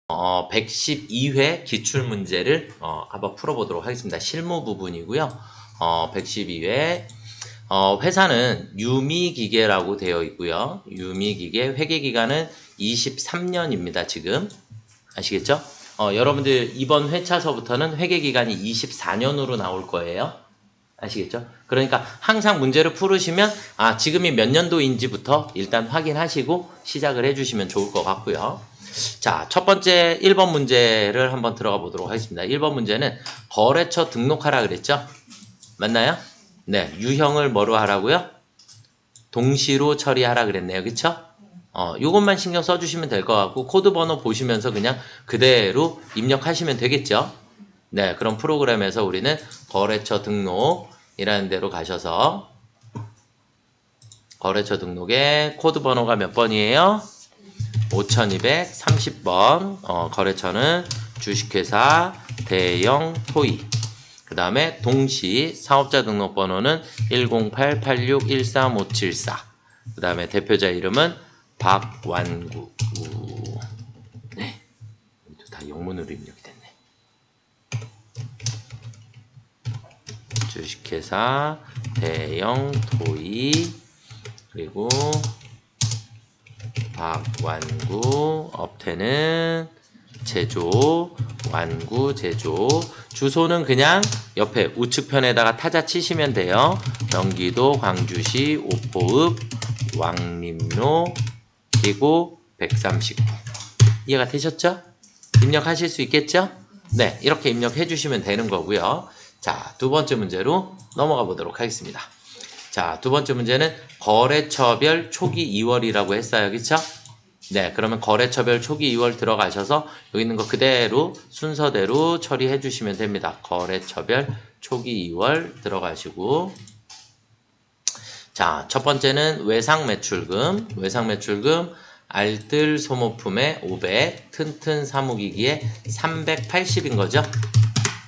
112회 기출문제를 한번 풀어보도록 하겠습니다. 실무 부분이고요. 112회 회사는 유미기계라고 되어 있고요. 유미기계 회계기간은 23년입니다. 지금 아시겠죠? 여러분들 이번 회차서부터는 회계기간이 24년으로 나올 거예요. 아시겠죠? 그러니까 항상 문제를 풀으시면 지금이 몇 년도인지부터 일단 확인하시고 시작을 해주시면 좋을 것 같고요. 자, 첫 번째 1번 문제를 한번 들어가 보도록 하겠습니다. 1번 문제는 거래처 등록하라 그랬죠? 맞나요? 네, 유형을 뭐로 하라고요? 동시로 처리하라 그랬네요. 그쵸? 요것만 신경 써주시면 될 것 같고 코드 번호 보시면서 그냥 그대로 입력하시면 되겠죠? 네, 그럼 프로그램에서 우리는 거래처 등록이라는 데로 가셔서 거래처 등록에 코드 번호가 몇 번이에요? 5230번. 거래처는 주식회사 대영 토이. 그 다음에 동시 사업자 등록번호는 10886135574. 그 다음에 대표자 이름은 박완구. 네, 다 영문으로 입력이 됐네. 주식회사 대영 토이 그리고 박완구. 업태는 제조 완구 제조. 주소는 그냥 옆에 우측편에다가 타자 치시면 돼요. 경기도 광주시 오포읍 왕림로 그리고 139. 이해가 되셨죠? 입력하실 수 있겠죠? 네, 이렇게 입력해 주시면 되는 거고요. 자, 두 번째 문제로 넘어가 보도록 하겠습니다. 자, 두 번째 문제는 거래처별 초기 2월이라고 했어요. 그쵸? 네, 그러면 거래처별 초기 2월 들어가셔서 여기 있는 거 그대로 순서대로 처리해 주시면 됩니다. 거래처별 초기 2월 들어가시고 자, 첫 번째는 외상 매출금. 외상 매출금 알뜰 소모품에 500, 튼튼 사무기기에 380인 거죠?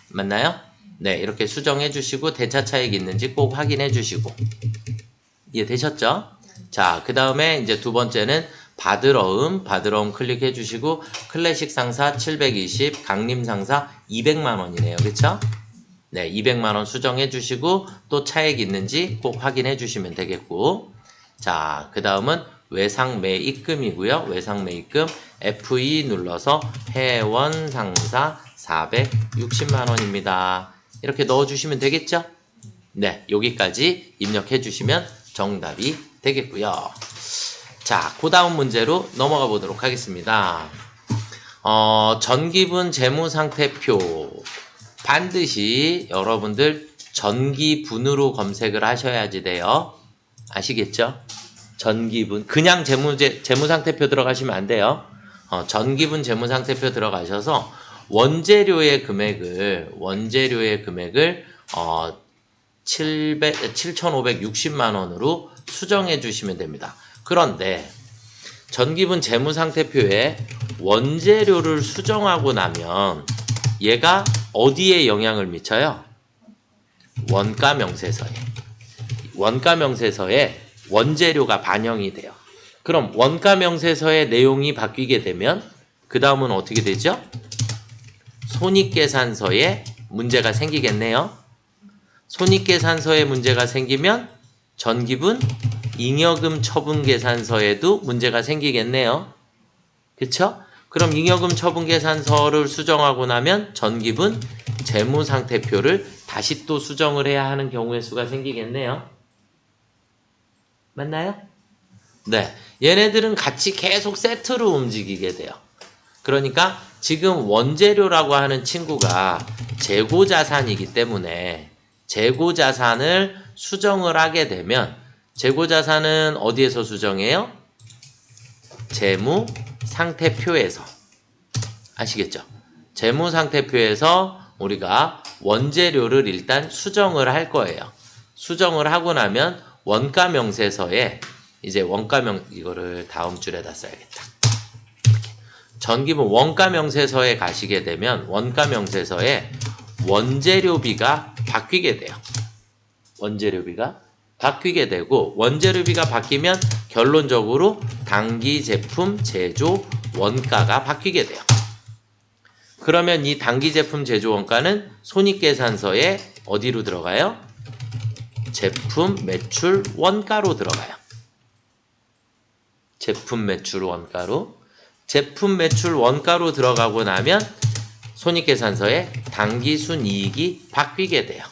맞나요? 네, 이렇게 수정해 주시고 대차 차익 있는지 꼭 확인해 주시고 이해되셨죠? 자, 그 다음에 이제 두 번째는 바드러움 클릭해 주시고 클래식 상사 720, 강림 상사 200만 원이네요. 그쵸? 네, 200만 원 수정해 주시고 또 차액 있는지 꼭 확인해 주시면 되겠고 자, 그 다음은 외상 매입금이고요. 외상 매입금 F2 눌러서 회원 상사 460만 원입니다. 이렇게 넣어주시면 되겠죠? 네, 여기까지 입력해 주시면 정답이 되겠고요. 자, 그 다음 문제로 넘어가 보도록 하겠습니다. 전기분 재무상태표 반드시 여러분들 전기분으로 검색을 하셔야지 돼요. 아시겠죠? 전기분 그냥 재무상태표 들어가시면 안 돼요. 전기분 재무상태표 들어가셔서 원재료의 금액을 7,560만 원으로 수정해 주시면 됩니다. 그런데 전기분 재무상태표에 원재료를 수정하고 나면 얘가 어디에 영향을 미쳐요? 원가명세서에. 원가명세서에 원재료가 반영이 돼요. 그럼 원가명세서의 내용이 바뀌게 되면 그 다음은 어떻게 되죠? 손익계산서에 문제가 생기겠네요. 손익계산서에 문제가 생기면 전기분 잉여금 처분계산서에도 문제가 생기겠네요. 그쵸? 그럼 잉여금 처분계산서를 수정하고 나면 전기분 재무상태표를 다시 또 수정을 해야 하는 경우의 수가 생기겠네요. 맞나요? 네, 얘네들은 같이 계속 세트로 움직이게 돼요. 그러니까 지금 원재료라고 하는 친구가 재고자산이기 때문에 재고자산을 수정을 하게 되면 재고자산은 어디에서 수정해요? 재무상태표에서. 아시겠죠? 재무상태표에서 우리가 원재료를 일단 수정을 할 거예요. 수정을 하고 나면 원가명세서에 이제 이거를 다음 줄에다 써야겠다. 전기분 원가명세서에 가시게 되면 원가명세서에 원재료비가 바뀌게 돼요. 원재료비가 바뀌게 되고 원재료비가 바뀌면 결론적으로 당기 제품 제조 원가가 바뀌게 돼요. 그러면 이 단기 제품 제조 원가는 손익계산서에 어디로 들어가요? 제품 매출 원가로 들어가요. 제품 매출 원가로. 제품 매출 원가로 들어가고 나면 손익계산서에 당기순이익이 바뀌게 돼요.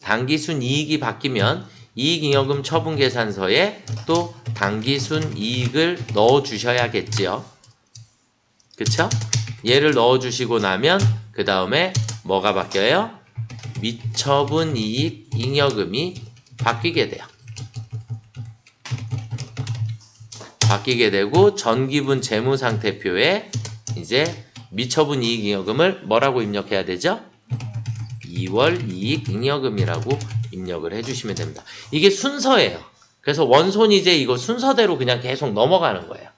당기순이익이 바뀌면 이익잉여금 처분계산서에 또 당기순이익을 넣어주셔야겠지요. 그쵸? 얘를 넣어주시고 나면 그 다음에 뭐가 바뀌어요? 미처분이익 잉여금이 바뀌게 돼요. 바뀌게 되고 전기분 재무상태표에 이제 미처분이익 잉여금을 뭐라고 입력해야 되죠? 2월 이익 잉여금이라고 입력을 해주시면 됩니다. 이게 순서예요. 그래서 원손이제 이거 순서대로 그냥 계속 넘어가는 거예요.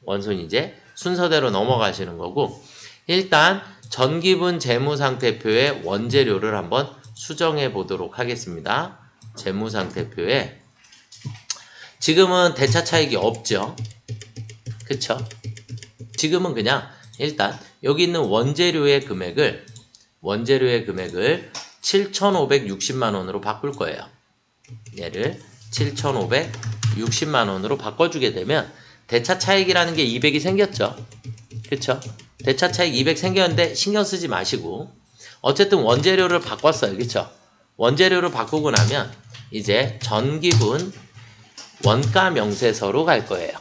원손이제 순서대로 넘어가시는 거고, 일단 전기분 재무상태표의 원재료를 한번 수정해 보도록 하겠습니다. 재무상태표에 지금은 대차 차익이 없죠. 그쵸? 지금은 그냥 일단 여기 있는 원재료의 금액을 7,560만원으로 바꿀 거예요. 얘를 7,560만원으로 바꿔주게 되면 대차 차익이라는 게 200이 생겼죠. 그쵸? 대차 차익 200 생겼는데 신경 쓰지 마시고 어쨌든 원재료를 바꿨어요. 그쵸? 원재료를 바꾸고 나면 이제 전기분 원가 명세서로 갈 거예요.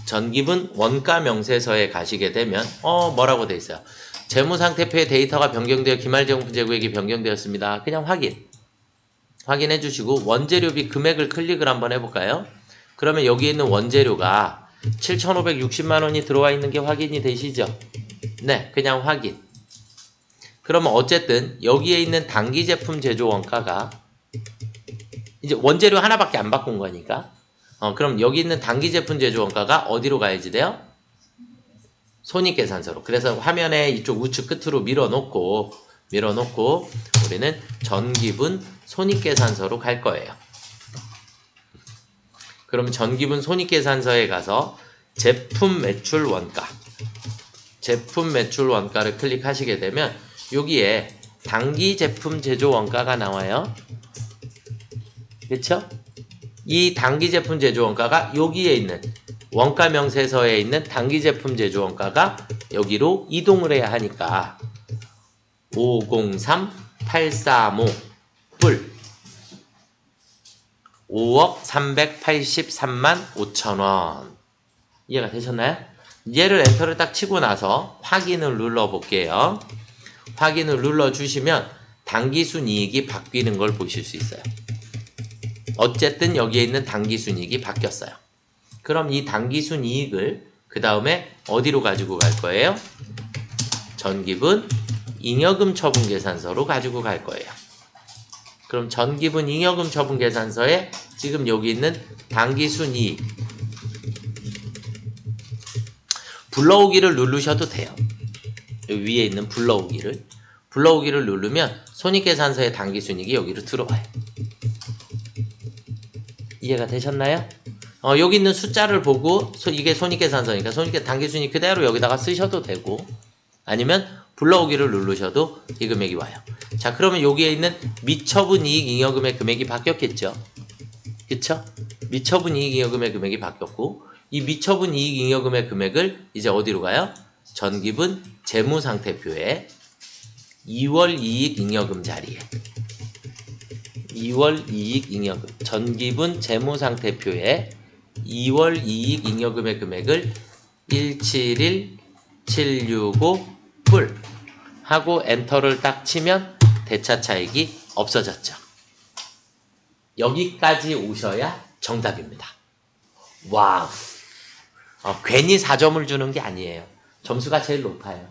전기분 원가 명세서에 가시게 되면 뭐라고 돼 있어요? 재무상태표의 데이터가 변경되어 기말제공품 재고액이 변경되었습니다. 그냥 확인해 주시고 원재료비 금액을 클릭을 한번 해볼까요? 그러면 여기 있는 원재료가 7,560만원이 들어와 있는 게 확인이 되시죠? 네, 그냥 확인. 그러면 어쨌든 여기에 있는 단기 제품 제조 원가가 이제 원재료 하나밖에 안 바꾼 거니까 그럼 여기 있는 단기 제품 제조 원가가 어디로 가야지 돼요? 손익계산서로. 그래서 화면에 이쪽 우측 끝으로 밀어놓고 우리는 전기분 손익계산서로 갈 거예요. 그러면 전기분 손익계산서에 가서 제품 매출 원가를 클릭하시게 되면 여기에 단기 제품 제조 원가가 나와요. 그쵸? 이 단기 제품 제조 원가가 여기에 있는 원가 명세서에 있는 단기 제품 제조 원가가 여기로 이동을 해야 하니까 503835 불 5억 383만 5천원. 이해가 되셨나요? 얘를 엔터를 딱 치고 나서 확인을 눌러 볼게요. 확인을 눌러 주시면 당기순이익이 바뀌는 걸 보실 수 있어요. 어쨌든 여기에 있는 당기순이익이 바뀌었어요. 그럼 이 당기순이익을 그 다음에 어디로 가지고 갈 거예요? 전기분 잉여금 처분 계산서로 가지고 갈 거예요. 그럼 전기분 잉여금 처분 계산서에 지금 여기 있는 당기순이익 불러오기를 누르셔도 돼요. 여기 위에 있는 불러오기를 누르면 손익계산서의 당기순이익이 여기로 들어와요. 이해가 되셨나요? 여기 있는 숫자를 보고 이게 손익계산서니까 당기순이익 그대로 여기다가 쓰셔도 되고 아니면 불러오기를 누르셔도 이 금액이 와요. 자, 그러면 여기에 있는 미처분이익 잉여금의 금액이 바뀌었겠죠? 그쵸? 미처분이익 잉여금의 금액이 바뀌었고 이 미처분이익 잉여금의 금액을 이제 어디로 가요? 전기분 재무상태표에 2월 이익 잉여금 자리에 2월 이익 잉여금 전기분 재무상태표에 2월 이익 잉여금의 금액을 171765 불 하고 엔터를 딱 치면 대차 차익이 없어졌죠. 여기까지 오셔야 정답입니다. 와우. 괜히 4점을 주는 게 아니에요. 점수가 제일 높아요.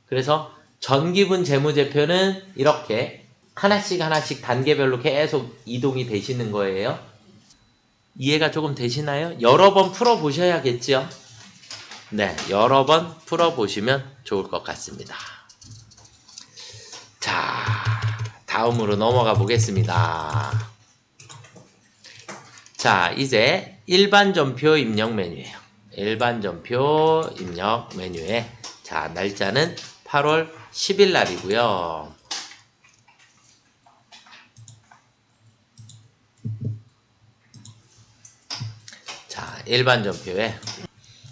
그래서 전기분 재무제표는 이렇게 하나씩 단계별로 계속 이동이 되시는 거예요. 이해가 조금 되시나요? 여러 번 풀어보셔야겠죠? 네, 여러 번 풀어보시면 좋을 것 같습니다. 자, 다음으로 넘어가 보겠습니다. 자, 이제 일반 전표 입력 메뉴예요. 일반전표 입력 메뉴에 자, 날짜는 8월 10일 날이고요. 자, 일반전표에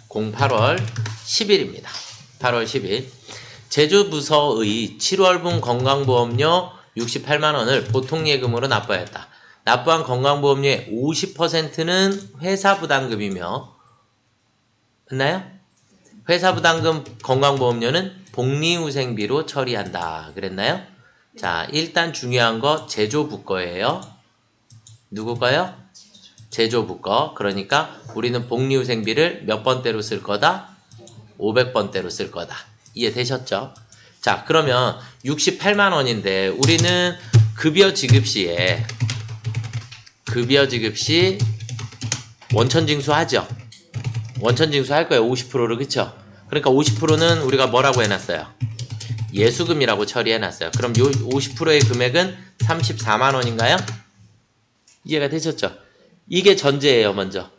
08월 10일입니다. 8월 10일. 제주부서의 7월분 건강보험료 68만원을 보통예금으로 납부하였다. 납부한 건강보험료의 50%는 회사부담금이며, 맞나요? 회사부담금 건강보험료는 복리후생비로 처리한다. 그랬나요? 자, 일단 중요한 거 제조부 거예요. 누구 거요? 제조부 거. 그러니까 우리는 복리후생비를 몇 번대로 쓸 거다? 500번대로 쓸 거다. 이해되셨죠? 자, 그러면 68만 원인데 우리는 급여 지급 시 원천징수 하죠? 원천징수 할 거예요. 50%를. 그쵸? 그러니까 50%는 우리가 뭐라고 해놨어요? 예수금이라고 처리해놨어요. 그럼 요 50%의 금액은 34만 원인가요? 이해가 되셨죠? 이게 전제예요, 먼저.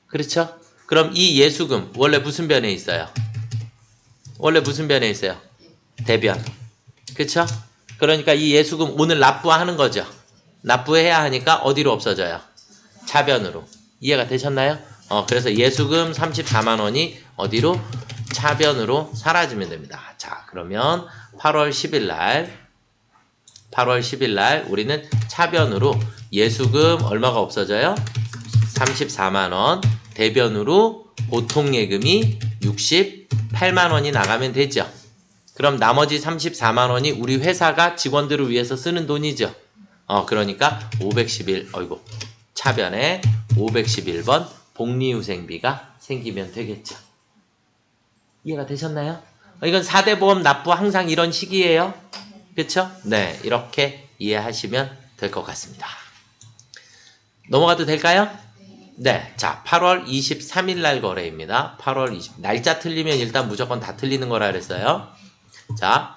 그렇죠? 그럼 이 예수금 원래 무슨 변에 있어요? 원래 무슨 변에 있어요? 대변. 그쵸? 그러니까 이 예수금 오늘 납부하는 거죠. 납부해야 하니까 어디로 없어져요? 차변으로. 이해가 되셨나요? 그래서 예수금 34만 원이 어디로? 차변으로 사라지면 됩니다. 자, 그러면 8월 10일 날 우리는 차변으로 예수금 얼마가 없어져요? 34만 원. 대변으로 보통예금이 68만 원이 나가면 되죠. 그럼 나머지 34만 원이 우리 회사가 직원들을 위해서 쓰는 돈이죠. 그러니까 511, 차변에 511번 복리후생비가 생기면 되겠죠. 이해가 되셨나요? 이건 4대 보험 납부 항상 이런 식이에요. 그쵸? 네, 이렇게 이해하시면 될 것 같습니다. 넘어가도 될까요? 네, 자, 8월 23일 날 거래입니다. 8월 20, 날짜 틀리면 일단 무조건 다 틀리는 거라 그랬어요. 자,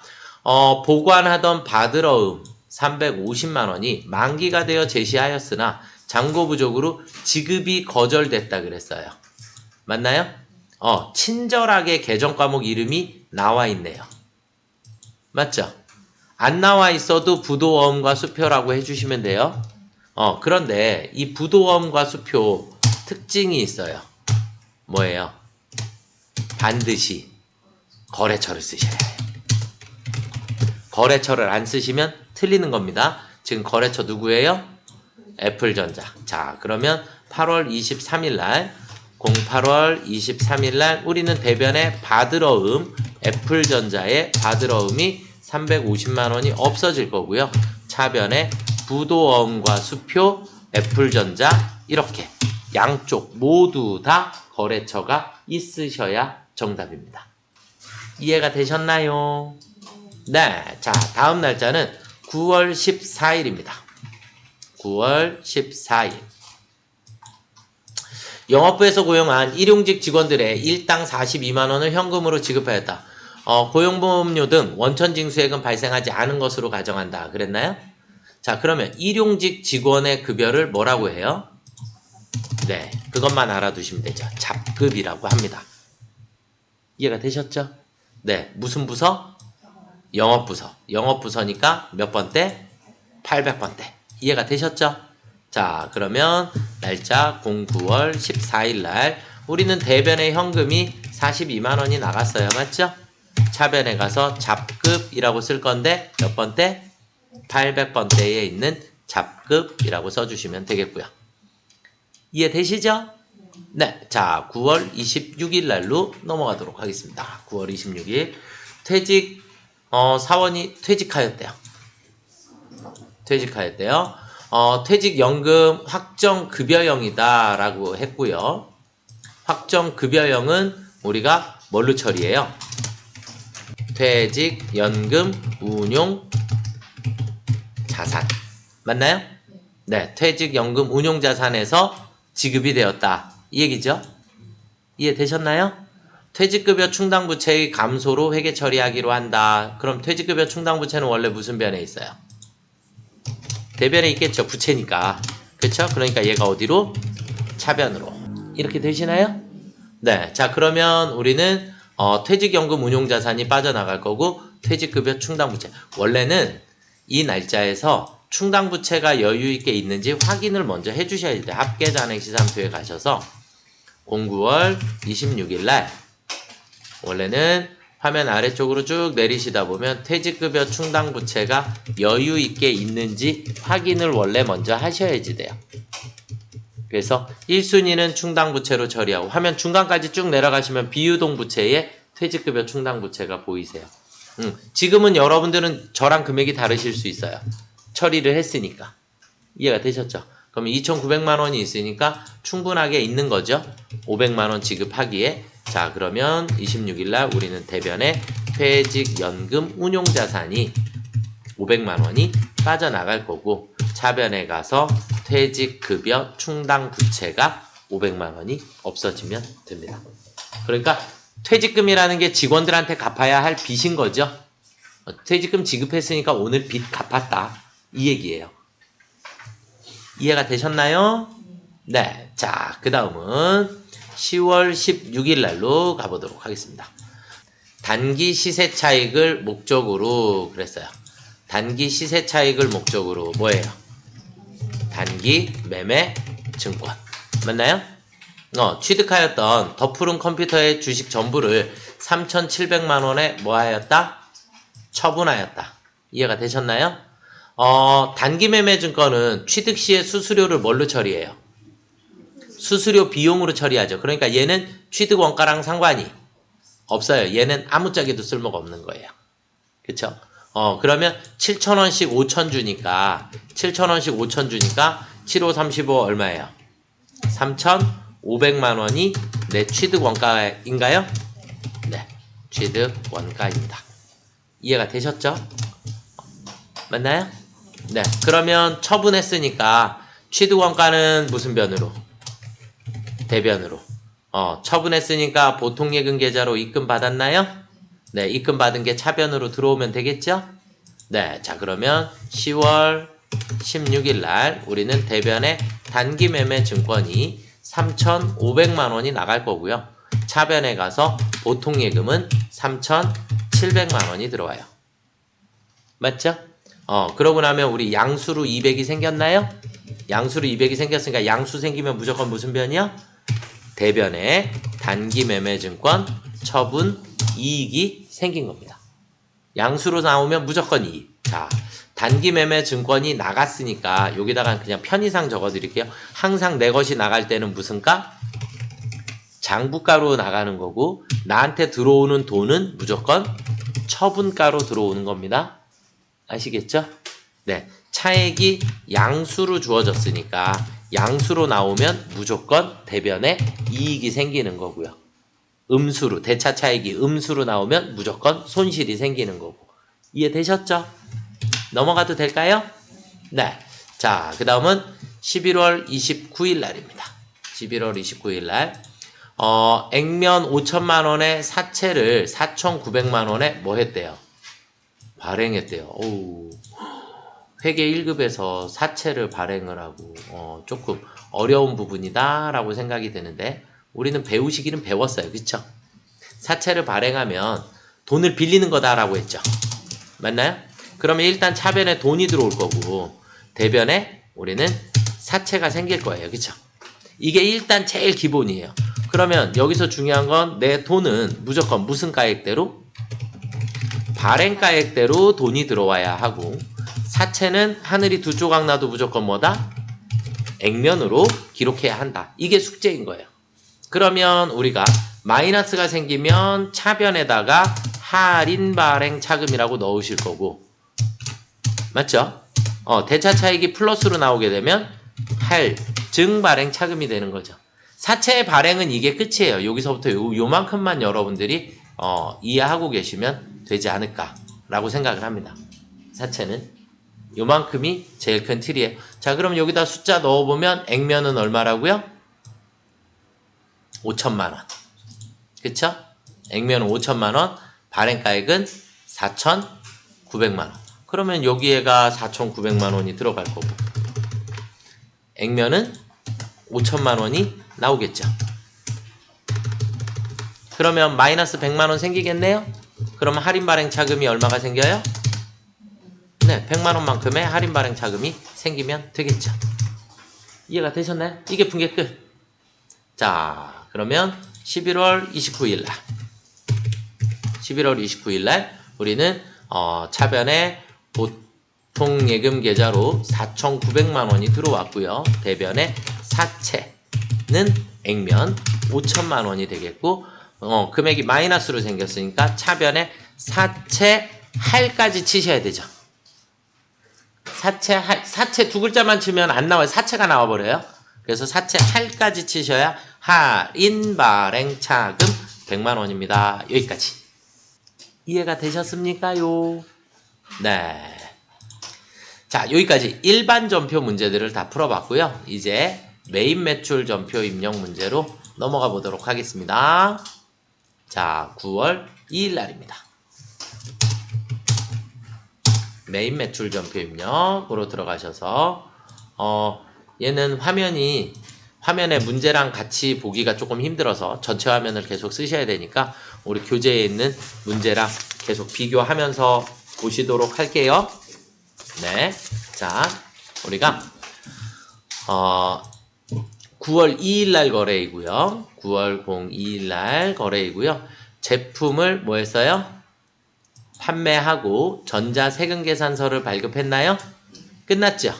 보관하던 바드러움 350만 원이 만기가 되어 제시하였으나 잔고 부족으로 지급이 거절됐다 그랬어요. 맞나요? 친절하게 계정 과목 이름이 나와 있네요. 맞죠? 안 나와 있어도 부도어음과 수표라고 해주시면 돼요. 그런데 이 부도어음과 수표 특징이 있어요. 뭐예요? 반드시 거래처를 쓰셔야 해요. 거래처를 안 쓰시면 틀리는 겁니다. 지금 거래처 누구예요? 애플전자. 자, 그러면 8월 23일 날 08월 23일 날 우리는 대변에 바드러움 애플전자의 바드러움이 350만 원이 없어질 거고요. 차변에 부도어음과 수표 애플전자 이렇게 양쪽 모두 다 거래처가 있으셔야 정답입니다. 이해가 되셨나요? 네, 자, 다음 날짜는 9월 14일입니다. 9월 14일. 영업부에서 고용한 일용직 직원들의 일당 42만 원을 현금으로 지급하였다. 고용보험료 등 원천징수액은 발생하지 않은 것으로 가정한다. 그랬나요? 자, 그러면 일용직 직원의 급여를 뭐라고 해요? 네, 그것만 알아두시면 되죠. 잡급이라고 합니다. 이해가 되셨죠? 네, 무슨 부서? 영업부서. 영업부서니까 몇 번대? 800번대. 이해가 되셨죠? 자, 그러면 날짜 09월 14일 날 우리는 대변에 현금이 42만 원이 나갔어요. 맞죠? 차변에 가서 잡급이라고 쓸 건데 몇 번대? 800번대에 있는 잡급이라고 써주시면 되겠고요. 이해되시죠? 네, 자, 9월 26일 날로 넘어가도록 하겠습니다. 9월 26일 퇴직 사원이 퇴직하였대요. 퇴직연금 확정급여형이다 라고 했고요. 확정급여형은 우리가 뭘로 처리해요? 퇴직연금 운용자산 맞나요? 네, 퇴직연금 운용자산에서 지급이 되었다 이 얘기죠? 이해되셨나요? 퇴직급여 충당부채의 감소로 회계 처리하기로 한다. 그럼 퇴직급여 충당부채는 원래 무슨 변에 있어요? 대변에 있겠죠. 부채니까. 그쵸? 그러니까 얘가 어디로? 차변으로. 이렇게 되시나요? 네, 자 그러면 우리는 퇴직연금 운용자산이 빠져나갈 거고 퇴직급여 충당부채. 원래는 이 날짜에서 충당부채가 여유있게 있는지 확인을 먼저 해주셔야 돼요. 합계잔액시상표에 가셔서 09월 26일 날 원래는 화면 아래쪽으로 쭉 내리시다 보면 퇴직급여 충당부채가 여유있게 있는지 확인을 원래 먼저 하셔야지 돼요. 그래서 1순위는 충당부채로 처리하고 화면 중간까지 쭉 내려가시면 비유동부채에 퇴직급여 충당부채가 보이세요. 지금은 여러분들은 저랑 금액이 다르실 수 있어요. 처리를 했으니까. 이해가 되셨죠? 그러면 2,900만원이 있으니까 충분하게 있는 거죠. 500만원 지급하기에. 자 그러면 26일날 우리는 대변에 퇴직연금 운용자산이 500만원이 빠져나갈 거고 차변에 가서 퇴직급여 충당부채가 500만원이 없어지면 됩니다. 그러니까 퇴직금이라는 게 직원들한테 갚아야 할 빚인 거죠. 퇴직금 지급했으니까 오늘 빚 갚았다. 이 얘기예요. 이해가 되셨나요? 네. 자, 그 다음은 10월 16일 날로 가보도록 하겠습니다. 단기 시세 차익을 목적으로 그랬어요. 단기 시세 차익을 목적으로 뭐예요? 단기 매매 증권. 맞나요? 취득하였던 더 푸른 컴퓨터의 주식 전부를 3,700만원에 뭐하였다? 처분하였다. 이해가 되셨나요? 단기 매매 증권은 취득 시에 수수료를 뭘로 처리해요? 수수료 비용으로 처리하죠. 그러니까 얘는 취득 원가랑 상관이 없어요. 얘는 아무짝에도 쓸모가 없는 거예요. 그쵸? 그러면 7,000원씩 5,000 주니까 7,000원씩 5,000 주니까 7, 5, 35 얼마예요? 3,500만원이 내 취득 원가인가요? 네, 취득 원가입니다. 이해가 되셨죠? 맞나요? 네, 그러면 처분했으니까 취득 원가는 무슨 변으로? 대변으로. 처분했으니까 보통예금 계좌로 입금 받았나요? 네, 입금 받은 게 차변으로 들어오면 되겠죠? 네, 자 그러면 10월 16일 날 우리는 대변에 단기 매매 증권이 3,500만원이 나갈 거고요. 차변에 가서 보통예금은 3,700만원이 들어와요. 맞죠? 그러고 나면 우리 양수로 200이 생겼나요? 양수로 200이 생겼으니까 양수 생기면 무조건 무슨 변이요? 대변에 단기 매매 증권 처분 이익이 생긴 겁니다. 양수로 나오면 무조건 이익. 자, 단기 매매 증권이 나갔으니까 여기다가 그냥 편의상 적어드릴게요. 항상 내 것이 나갈 때는 무슨 가? 장부가로 나가는 거고 나한테 들어오는 돈은 무조건 처분가로 들어오는 겁니다. 아시겠죠? 네, 차액이 양수로 주어졌으니까 양수로 나오면 무조건 대변에 이익이 생기는 거고요. 음수로, 대차 차익이 음수로 나오면 무조건 손실이 생기는 거고. 이해되셨죠? 넘어가도 될까요? 네. 자, 그 다음은 11월 29일 날입니다. 11월 29일 날. 액면 5천만원의 사채를 4,900만원에 뭐 했대요? 발행했대요. 어우. 회계 1급에서 사채를 발행을 하고 조금 어려운 부분이다 라고 생각이 드는데 우리는 배우시기는 배웠어요. 그쵸? 사채를 발행하면 돈을 빌리는 거다라고 했죠. 맞나요? 그러면 일단 차변에 돈이 들어올 거고 대변에 우리는 사채가 생길 거예요. 그쵸? 이게 일단 제일 기본이에요. 그러면 여기서 중요한 건 내 돈은 무조건 무슨 가액대로? 발행가액대로 돈이 들어와야 하고 사채는 하늘이 두 조각 나도 무조건 뭐다? 액면으로 기록해야 한다. 이게 숙제인 거예요. 그러면 우리가 마이너스가 생기면 차변에다가 할인 발행 차금이라고 넣으실 거고 맞죠? 대차 차익이 플러스로 나오게 되면 할증 발행 차금이 되는 거죠. 사채 발행은 이게 끝이에요. 여기서부터 요만큼만 여러분들이 이해하고 계시면 되지 않을까라고 생각을 합니다. 사채는 요만큼이 제일 큰 틀이에요. 자, 그럼 여기다 숫자 넣어보면 액면은 얼마라고요? 5천만원. 그쵸? 액면은 5천만원, 발행가액은 4,900만원. 그러면 여기에가 4,900만원이 들어갈 거고 액면은 5천만원이 나오겠죠. 그러면 마이너스 100만원 생기겠네요? 그러면 할인 발행 차금이 얼마가 생겨요? 네, 100만원만큼의 할인 발행 차금이 생기면 되겠죠. 이해가 되셨나요? 이게 분계 끝. 자, 그러면 11월 29일 날 11월 29일 날 우리는 차변에 보통 예금 계좌로 4,900만 원이 들어왔고요. 대변에 사채는 액면 5천만 원이 되겠고 금액이 마이너스로 생겼으니까 차변에 사채 할까지 치셔야 되죠. 사채 두 글자만 치면 안 나와요. 사채가 나와버려요. 그래서 사채 할까지 치셔야 할인 발행 차금 100만 원입니다. 여기까지. 이해가 되셨습니까요? 네. 자, 여기까지 일반 전표 문제들을 다 풀어봤고요. 이제 메인 매출 전표 입력 문제로 넘어가 보도록 하겠습니다. 자, 9월 2일 날입니다. 메인 매출 전표 입력으로 들어가셔서 얘는 화면에 문제랑 같이 보기가 조금 힘들어서 전체 화면을 계속 쓰셔야 되니까 우리 교재에 있는 문제랑 계속 비교하면서 보시도록 할게요. 네. 자, 우리가 9월 2일 날 거래이고요. 9월 02일 날 거래이고요. 제품을 뭐 했어요? 판매하고 전자세금계산서를 발급했나요? 끝났죠?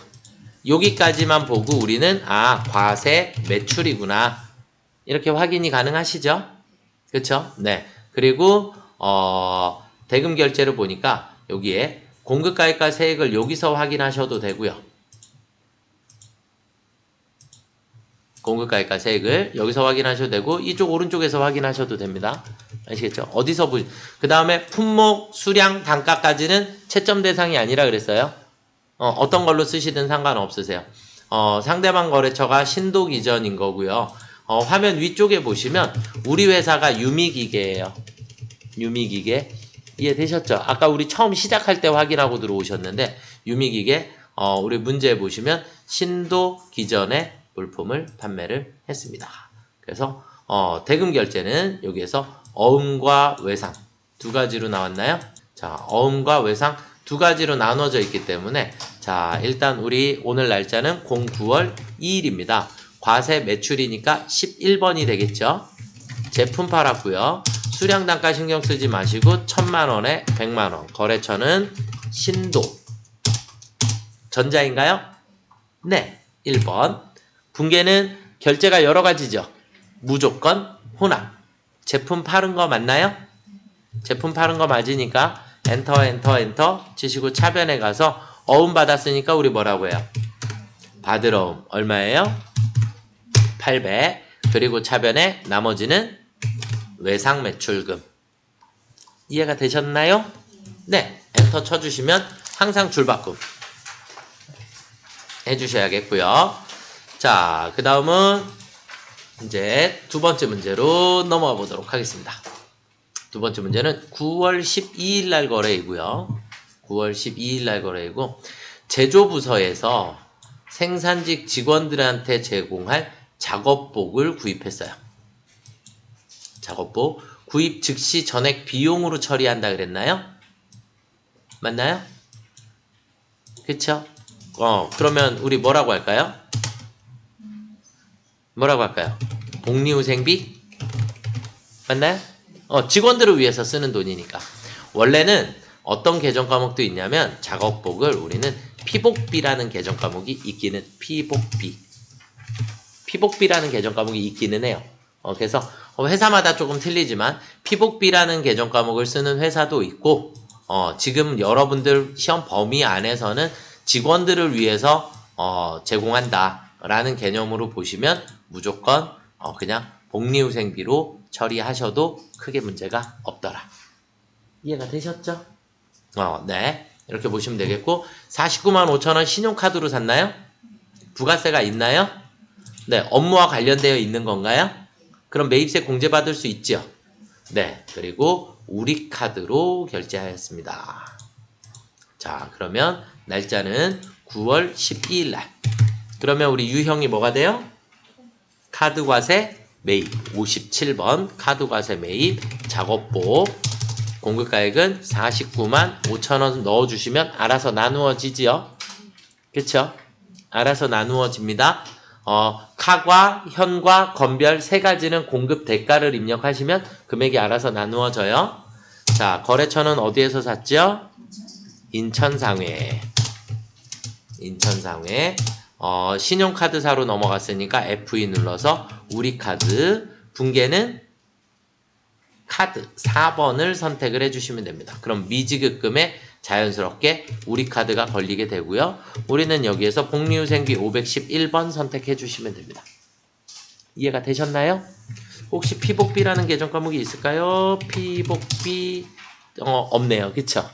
여기까지만 보고 우리는 과세 매출이구나 이렇게 확인이 가능하시죠? 그쵸? 네. 그리고 대금 결제를 보니까 여기에 공급가액과 세액을 여기서 확인하셔도 되고요. 공급가액과 세액을 여기서 확인하셔도 되고 이쪽 오른쪽에서 확인하셔도 됩니다. 아시겠죠? 어디서 그 다음에 품목, 수량, 단가까지는 채점 대상이 아니라 그랬어요. 어떤 걸로 쓰시든 상관없으세요. 상대방 거래처가 신도기전인 거고요. 화면 위쪽에 보시면 우리 회사가 유미기계예요. 유미기계. 이해되셨죠? 아까 우리 처음 시작할 때 확인하고 들어오셨는데 유미기계 우리 문제에 보시면 신도기전의 물품을 판매를 했습니다. 그래서 대금 결제는 여기에서 어음과 외상 두 가지로 나왔나요? 자, 어음과 외상 두 가지로 나눠져 있기 때문에 자, 일단 우리 오늘 날짜는 09월 2일입니다. 과세 매출이니까 11번이 되겠죠? 제품 팔았고요. 수량 단가 신경 쓰지 마시고 1,000만원에 100만원. 거래처는 신도. 전자인가요? 네. 1번. 분계는 결제가 여러 가지죠. 무조건 혼합. 제품 파는 거 맞나요? 제품 파는 거 맞으니까 엔터 치시고 차변에 가서 어음 받았으니까 우리 뭐라고 해요? 받을 어음 얼마예요? 800. 그리고 차변에 나머지는 외상 매출금. 이해가 되셨나요? 네. 엔터 쳐주시면 항상 줄바꿈 해주셔야겠고요. 자, 그 다음은 이제 두 번째 문제로 넘어가 보도록 하겠습니다. 두 번째 문제는 9월 12일 날 거래이고요. 9월 12일 날 거래이고 제조부서에서 생산직 직원들한테 제공할 작업복을 구입했어요. 작업복 구입 즉시 전액 비용으로 처리한다 그랬나요? 맞나요? 그쵸? 그러면 우리 뭐라고 할까요? 뭐라고 할까요? 복리후생비? 맞나요? 직원들을 위해서 쓰는 돈이니까. 원래는 어떤 계정 과목도 있냐면 작업복을 우리는 피복비라는 계정 과목이 있기는 피복비라는 계정 과목이 있기는 해요. 그래서 회사마다 조금 틀리지만 피복비라는 계정 과목을 쓰는 회사도 있고 지금 여러분들 시험 범위 안에서는 직원들을 위해서 제공한다라는 개념으로 보시면 무조건 그냥 복리후생비로 처리하셔도 크게 문제가 없더라. 이해가 되셨죠? 네. 이렇게 보시면 되겠고 49만 5천원 신용카드로 샀나요? 부가세가 있나요? 네. 업무와 관련되어 있는 건가요? 그럼 매입세 공제받을 수 있죠? 네. 그리고 우리카드로 결제하였습니다. 자, 그러면 날짜는 9월 12일 날. 그러면 우리 유형이 뭐가 돼요? 카드 과세 매입 57번 카드과세 매입 작업복 공급가액은 49만 5천원 넣어주시면 알아서 나누어지지요. 그쵸? 알아서 나누어집니다. 카과, 현과, 건별 세 가지는 공급 대가를 입력하시면 금액이 알아서 나누어져요. 자, 거래처는 어디에서 샀죠? 인천상회. 인천상회. 신용카드사로 넘어갔으니까 F2 눌러서 우리카드. 분계는 카드 4번을 선택을 해주시면 됩니다. 그럼 미지급금에 자연스럽게 우리카드가 걸리게 되고요. 우리는 여기에서 복리후생비 511번 선택해 주시면 됩니다. 이해가 되셨나요? 혹시 피복비라는 계정 과목이 있을까요? 피복비 없네요. 그쵸?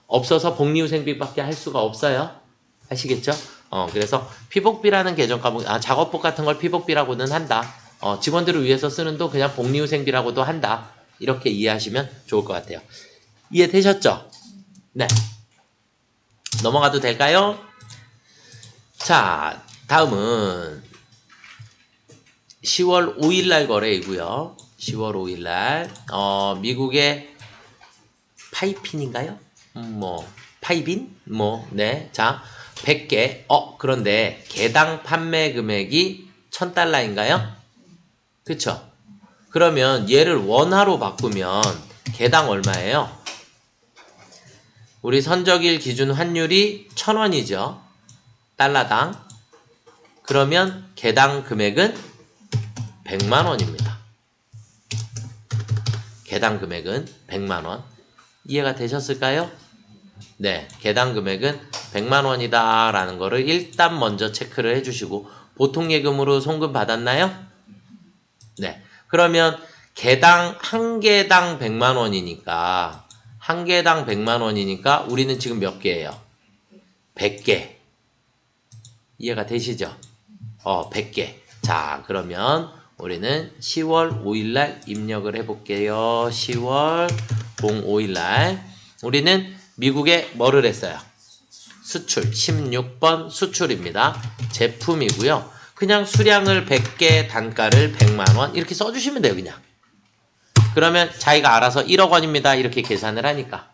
없어서 복리후생비밖에 할 수가 없어요. 아시겠죠? 그래서 피복비라는 계정 과목, 작업복 같은 걸 피복비라고는 한다. 직원들을 위해서 쓰는 돈 그냥 복리후생비라고도 한다. 이렇게 이해하시면 좋을 것 같아요. 이해되셨죠? 네. 넘어가도 될까요? 자, 다음은 10월 5일날 거래이고요. 10월 5일날 미국의 파이핀인가요? 파이빈? 네. 자, 100개. 그런데 개당 판매 금액이 $1,000인가요? 그쵸? 그러면 얘를 원화로 바꾸면 개당 얼마예요? 우리 선적일 기준 환율이 1,000원이죠. 달러당. 그러면 개당 금액은 100만원입니다. 개당 금액은 100만원. 이해가 되셨을까요? 네, 개당 금액은 100만원이다 라는 거를 일단 먼저 체크를 해주시고 보통 예금으로 송금 받았나요? 네, 그러면 개당 한 개당 100만원이니까 한 개당 100만원이니까 우리는 지금 몇 개예요? 100개. 이해가 되시죠? 100개. 자, 그러면 우리는 10월 5일날 입력을 해볼게요. 10월 05일날 우리는 미국에 뭐를 했어요? 수출 16번 수출입니다. 제품이고요. 그냥 수량을 100개, 단가를 100만원 이렇게 써주시면 돼요. 그냥. 그러면 자기가 알아서 1억 원입니다. 이렇게 계산을 하니까.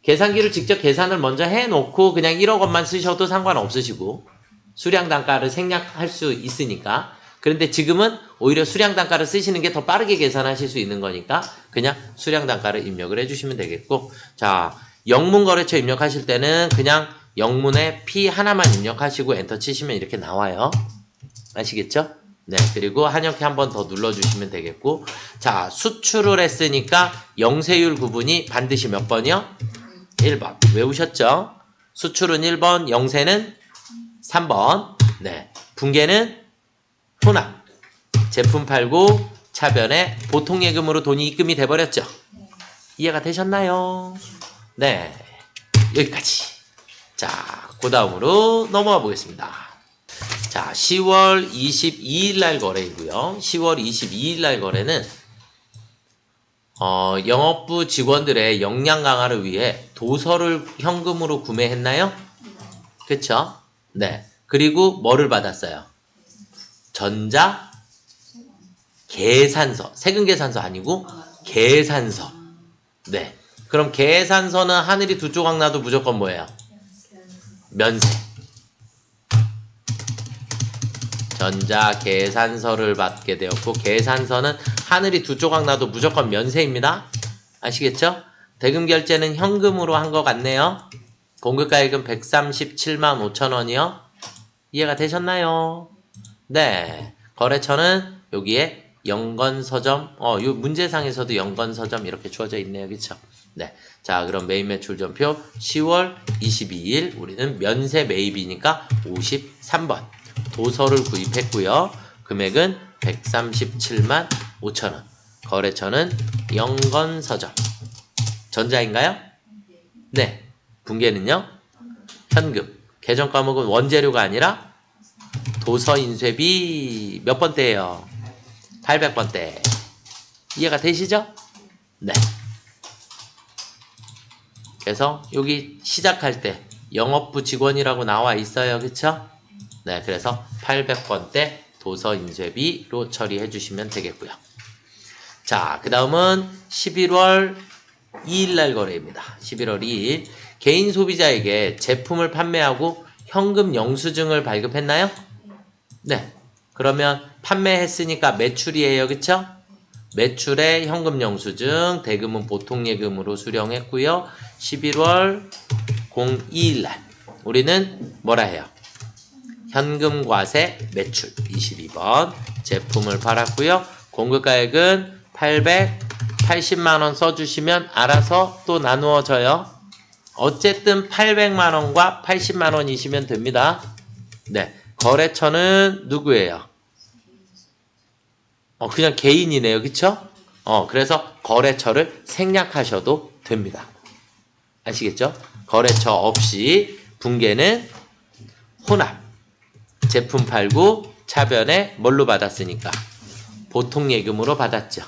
계산기를 직접 계산을 먼저 해놓고 그냥 1억 원만 쓰셔도 상관없으시고 수량 단가를 생략할 수 있으니까. 그런데 지금은 오히려 수량 단가를 쓰시는 게 더 빠르게 계산하실 수 있는 거니까 그냥 수량 단가를 입력을 해주시면 되겠고, 자, 영문 거래처 입력하실 때는 그냥 영문에 P 하나만 입력하시고 엔터 치시면 이렇게 나와요. 아시겠죠? 네, 그리고 한영키 한 번 더 눌러주시면 되겠고, 자, 수출을 했으니까 영세율 구분이 반드시 몇 번이요? 1번. 외우셨죠? 수출은 1번, 영세는 3번. 네, 분계는 혼합. 제품 팔고 차변에 보통 예금으로 돈이 입금이 돼버렸죠? 이해가 되셨나요? 네, 여기까지. 자, 그 다음으로 넘어가 보겠습니다. 자, 10월 22일 날 거래이고요. 10월 22일 날 거래는 영업부 직원들의 역량 강화를 위해 도서를 현금으로 구매했나요? 그쵸? 네. 그리고 뭐를 받았어요? 전자 계산서. 세금 계산서 아니고 계산서. 네. 그럼 계산서는 하늘이 두 조각 나도 무조건 뭐예요? 면세. 전자 계산서를 받게 되었고, 계산서는 하늘이 두 조각 나도 무조건 면세입니다. 아시겠죠? 대금 결제는 현금으로 한 것 같네요. 공급가액은 137만 5천원이요. 이해가 되셨나요? 네. 거래처는 여기에 영건서점, 요 문제상에서도 영건서점 이렇게 주어져 있네요. 그쵸? 네. 자, 그럼 매입 매출 전표 10월 22일 우리는 면세 매입이니까 53번. 도서를 구입했고요. 금액은 137만 5천원. 거래처는 영건서점. 전자인가요? 네. 분계는요? 현금. 계정 과목은 원재료가 아니라 도서 인쇄비 몇 번대예요? 800번대. 이해가 되시죠? 네. 그래서 여기 시작할 때 영업부 직원이라고 나와 있어요. 그쵸? 네, 그래서 800번대 도서 인쇄비로 처리해 주시면 되겠고요. 자, 그 다음은 11월 2일 날 거래입니다. 11월 2일. 개인 소비자에게 제품을 판매하고 현금 영수증을 발급했나요? 네. 그러면 판매했으니까 매출이에요. 그쵸? 매출에 현금 영수증, 대금은 보통 예금으로 수령했고요. 11월 02일 날 우리는 뭐라 해요? 현금 과세 매출 22번 제품을 팔았고요. 공급가액은 880만원 써주시면 알아서 또 나누어져요. 어쨌든 800만원과 80만원이시면 됩니다. 네, 거래처는 누구예요? 그냥 개인이네요. 그쵸? 그래서 거래처를 생략하셔도 됩니다. 아시겠죠? 거래처 없이 붕괴는 혼합. 제품 팔고 차변에 뭘로 받았으니까? 보통 예금으로 받았죠.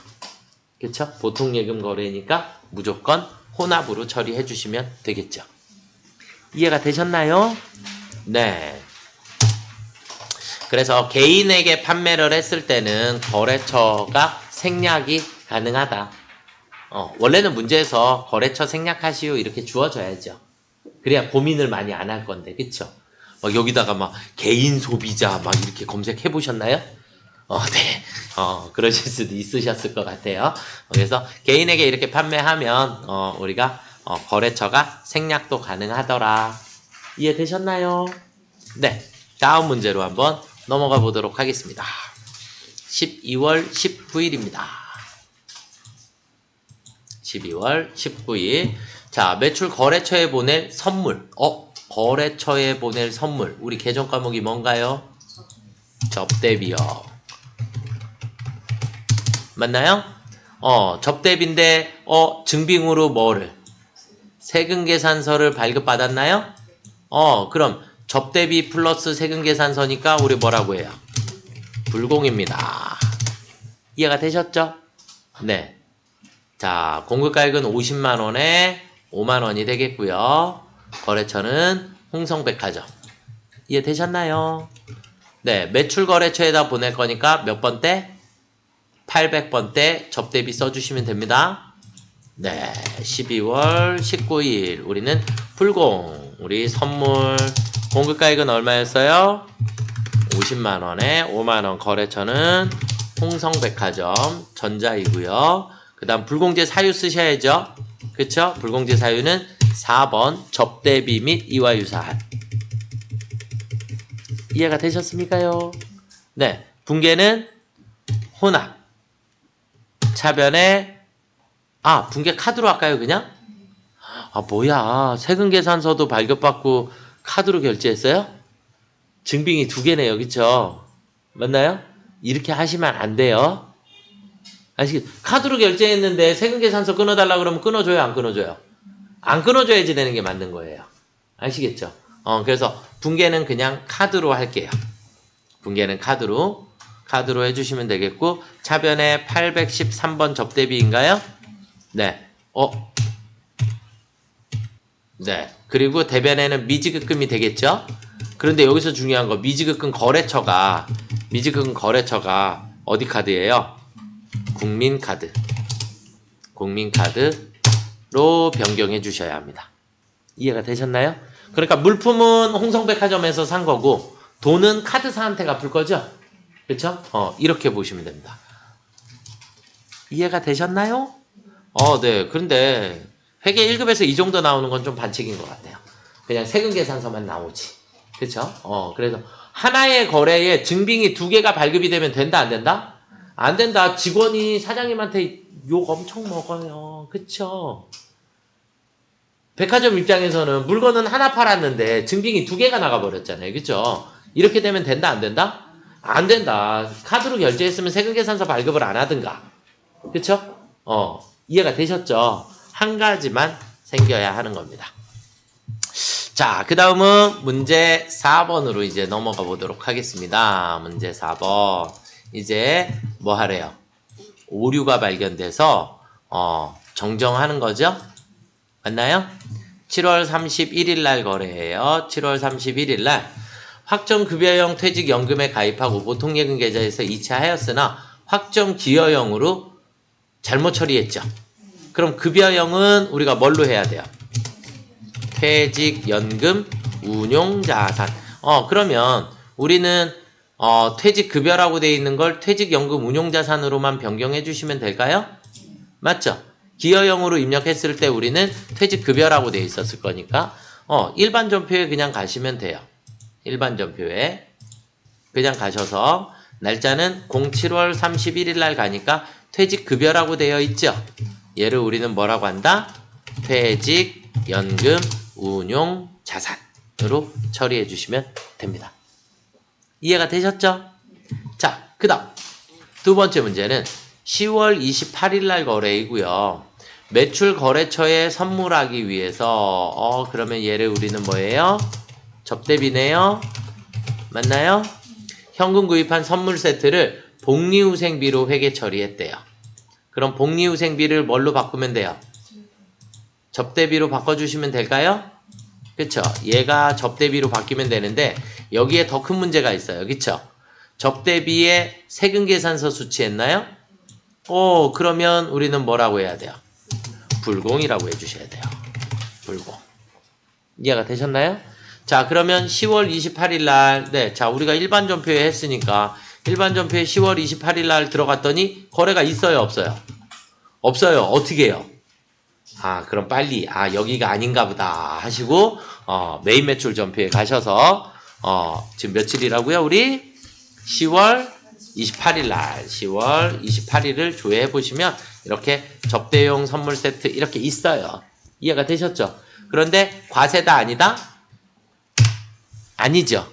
그쵸? 보통 예금 거래니까 무조건 혼합으로 처리해 주시면 되겠죠. 이해가 되셨나요? 네. 그래서 개인에게 판매를 했을 때는 거래처가 생략이 가능하다. 원래는 문제에서 거래처 생략하시오 이렇게 주어져야죠. 그래야 고민을 많이 안 할 건데, 그쵸? 여기다가 막 개인 소비자 막 이렇게 검색해 보셨나요? 네. 그러실 수도 있으셨을 것 같아요. 그래서 개인에게 이렇게 판매하면, 우리가, 거래처가 생략도 가능하더라. 이해되셨나요? 네. 다음 문제로 한번 넘어가 보도록 하겠습니다. 12월 19일입니다. 12월 19일. 자, 매출 거래처에 보낼 선물. 거래처에 보낼 선물. 우리 계정 과목이 뭔가요? 접대비요. 맞나요? 접대비인데, 증빙으로 뭐를? 세금계산서를 발급받았나요? 그럼 접대비 플러스 세금계산서니까 우리 뭐라고 해요? 불공입니다. 이해가 되셨죠? 네. 자, 공급가액은 50만원에 5만원이 되겠고요. 거래처는 홍성백화점. 이해되셨나요? 네, 매출 거래처에다 보낼 거니까 몇 번대? 800번대 접대비 써주시면 됩니다. 네, 12월 19일 우리는 불공. 우리 선물 공급가액은 얼마였어요? 50만원에 5만원. 거래처는 홍성백화점 전자이고요. 그 다음 불공제 사유 쓰셔야죠. 그쵸? 불공제 사유는 4번 접대비 및 이와 유사한. 이해가 되셨습니까요? 네, 붕괴는 혼합. 차변에 붕괴 카드로 할까요? 그냥? 뭐야, 세금계산서도 발급받고 카드로 결제했어요? 증빙이 2개네요. 그쵸? 맞나요? 이렇게 하시면 안 돼요. 아시겠죠? 카드로 결제했는데 세금계산서 끊어달라 그러면 끊어줘요? 안 끊어줘요? 안 끊어줘야지 되는 게 맞는 거예요. 아시겠죠? 그래서 붕괴는 그냥 카드로 할게요. 붕괴는 카드로 해주시면 되겠고, 차변에 813번 접대비인가요? 네. 네. 그리고 대변에는 미지급금이 되겠죠? 그런데 여기서 중요한 거, 미지급금 거래처가 어디 카드예요? 국민카드. 국민카드로 변경해 주셔야 합니다. 이해가 되셨나요? 그러니까 물품은 홍성백화점에서 산 거고, 돈은 카드사한테 갚을 거죠? 그렇죠? 이렇게 보시면 됩니다. 이해가 되셨나요? 네. 그런데 회계 1급에서 이 정도 나오는 건 좀 반칙인 것 같아요. 그냥 세금계산서만 나오지. 그렇죠? 그래서 하나의 거래에 증빙이 2개가 발급이 되면 된다, 안 된다? 안 된다. 직원이 사장님한테 욕 엄청 먹어요. 그쵸? 백화점 입장에서는 물건은 하나 팔았는데 증빙이 2개가 나가버렸잖아요. 그쵸? 이렇게 되면 된다, 안 된다? 안 된다. 카드로 결제했으면 세금계산서 발급을 안 하든가. 그쵸? 이해가 되셨죠? 한 가지만 생겨야 하는 겁니다. 자, 그 다음은 문제 4번으로 이제 넘어가 보도록 하겠습니다. 문제 4번. 이제 뭐 하래요? 오류가 발견돼서 정정하는 거죠? 맞나요? 7월 31일 날 거래해요. 7월 31일 날 확정급여형 퇴직연금에 가입하고 보통예금 계좌에서 이체하였으나 확정기여형으로 잘못 처리했죠. 그럼 급여형은 우리가 뭘로 해야 돼요? 퇴직연금 운용자산. 그러면 우리는 퇴직급여라고 되어 있는 걸 퇴직연금 운용자산으로만 변경해 주시면 될까요? 맞죠? 기여형으로 입력했을 때 우리는 퇴직급여라고 되어 있었을 거니까 일반 전표에 그냥 가시면 돼요. 일반 전표에 그냥 가셔서 날짜는 07월 31일 날 가니까 퇴직급여라고 되어 있죠? 얘를 우리는 뭐라고 한다? 퇴직연금 운용자산으로 처리해 주시면 됩니다. 이해가 되셨죠? 자, 그 다음 두 번째 문제는 10월 28일 날 거래이고요. 매출 거래처에 선물하기 위해서 그러면 얘를 우리는 뭐예요? 접대비네요. 맞나요? 현금 구입한 선물 세트를 복리후생비로 회계 처리했대요. 그럼 복리후생비를 뭘로 바꾸면 돼요? 접대비로 바꿔주시면 될까요? 그쵸? 얘가 접대비로 바뀌면 되는데 여기에 더 큰 문제가 있어요. 그쵸? 접대비에 세금계산서 수취했나요? 그러면 우리는 뭐라고 해야 돼요? 불공이라고 해주셔야 돼요. 불공. 이해가 되셨나요? 자, 그러면 10월 28일 날, 자, 우리가 일반 전표에 했으니까 일반 전표에 10월 28일 날 들어갔더니 거래가 있어요, 없어요? 없어요. 어떻게 해요? 그럼 빨리, 여기가 아닌가 보다 하시고, 메인 매출 전표에 가셔서, 지금 며칠이라고요? 우리 10월 28일 날, 10월 28일을 조회해 보시면 이렇게 접대용 선물 세트 이렇게 있어요. 이해가 되셨죠? 그런데 과세다 아니다? 아니죠.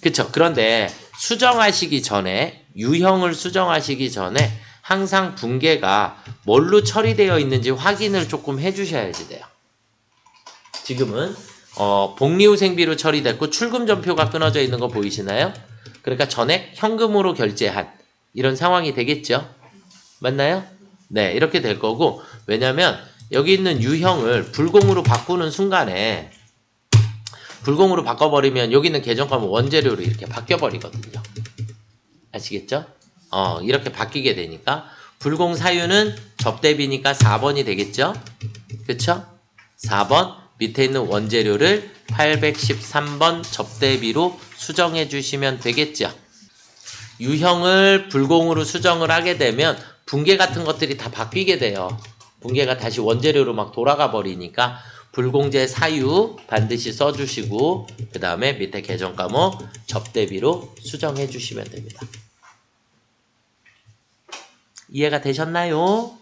그쵸? 그런데 수정하시기 전에, 유형을 수정하시기 전에 항상 분계가 뭘로 처리되어 있는지 확인을 조금 해주셔야지 돼요. 지금은 복리후생비로 처리됐고 출금 전표가 끊어져 있는 거 보이시나요? 그러니까 전액 현금으로 결제한 이런 상황이 되겠죠? 맞나요? 네, 이렇게 될 거고 왜냐면 여기 있는 유형을 불공으로 바꾸는 순간에 불공으로 바꿔버리면 여기 있는 계정값은 원재료로 이렇게 바뀌어버리거든요. 아시겠죠? 이렇게 바뀌게 되니까 불공 사유는 접대비니까 4번이 되겠죠? 그쵸? 4번 밑에 있는 원재료를 813번 접대비로 수정해 주시면 되겠죠? 유형을 불공으로 수정을 하게 되면 분계 같은 것들이 다 바뀌게 돼요. 분계가 다시 원재료로 막 돌아가 버리니까 불공제 사유 반드시 써주시고 그 다음에 밑에 계정 과목 접대비로 수정해 주시면 됩니다. 이해가 되셨나요?